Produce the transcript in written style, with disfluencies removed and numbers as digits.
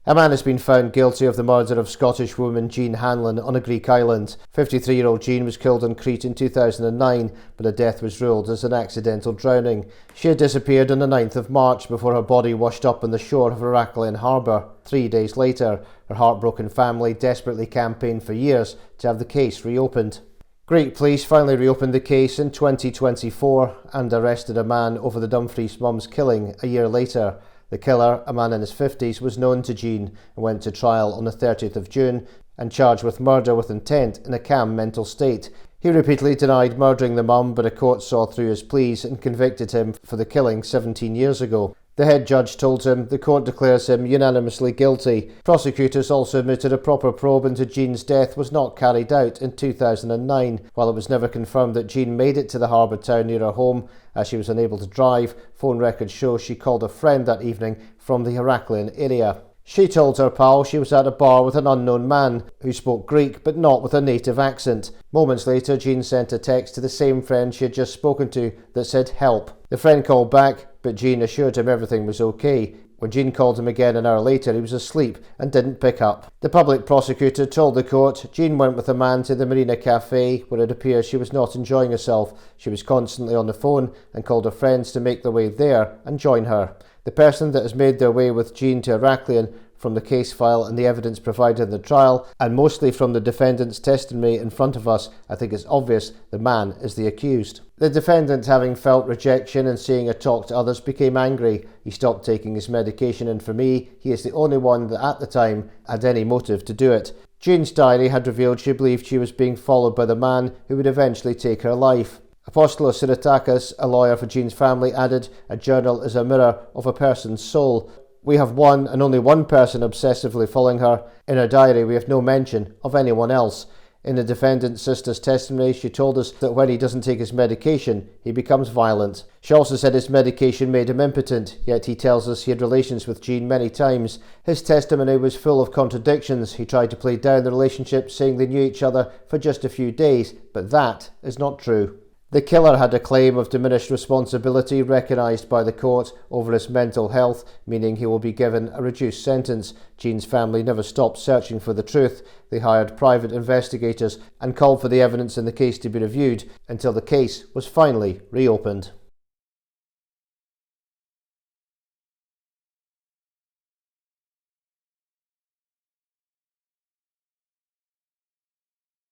A man has been found guilty of the murder of Scottish woman Jean Hanlon on a Greek island. 53-year-old Jean was killed on Crete in 2009, but her death was ruled as an accidental drowning. She had disappeared on the 9th of March before her body washed up on the shore of Heraklion harbour. 3 days later, her heartbroken family desperately campaigned for years to have the case reopened. Greek police finally reopened the case in 2024 and arrested a man over the Dumfries mum's killing a year later. The killer, a man in his 50s, was known to Jean and went to trial on the 30th of June and charged with murder with intent in a calm mental state. He repeatedly denied murdering the mum, but a court saw through his pleas and convicted him for the killing 17 years ago. The head judge told him the court declares him unanimously guilty. Prosecutors also admitted a proper probe into Jean's death was not carried out in 2009. While it was never confirmed that Jean made it to the harbour town near her home, as she was unable to drive, phone records show she called a friend that evening from the Heraklion area. She told her pal she was at a bar with an unknown man who spoke Greek but not with a native accent. Moments later, Jean sent a text to the same friend she had just spoken to that said help. The friend called back, but Jean assured him everything was okay. When Jean called him again an hour later, he was asleep and didn't pick up. The public prosecutor told the court Jean went with a man to the Marina Cafe where it appears she was not enjoying herself. She was constantly on the phone and called her friends to make their way there and join her. The person that has made their way with Jean to Heraklion from the case file and the evidence provided in the trial, and mostly from the defendant's testimony in front of us, I think it's obvious the man is the accused. The defendant, having felt rejection and seeing her talk to others, became angry. He stopped taking his medication, and for me, he is the only one that at the time had any motive to do it. Jean's diary had revealed she believed she was being followed by the man who would eventually take her life. Apostolos Siratakis, a lawyer for Jean's family, added, "A journal is a mirror of a person's soul. We have one and only one person obsessively following her. In her diary, we have no mention of anyone else." In the defendant's sister's testimony, she told us that when he doesn't take his medication, he becomes violent. She also said his medication made him impotent, yet he tells us he had relations with Jean many times. His testimony was full of contradictions. He tried to play down the relationship, saying they knew each other for just a few days, but that is not true. The killer had a claim of diminished responsibility recognised by the court over his mental health, meaning he will be given a reduced sentence. Jean's family never stopped searching for the truth. They hired private investigators and called for the evidence in the case to be reviewed until the case was finally reopened.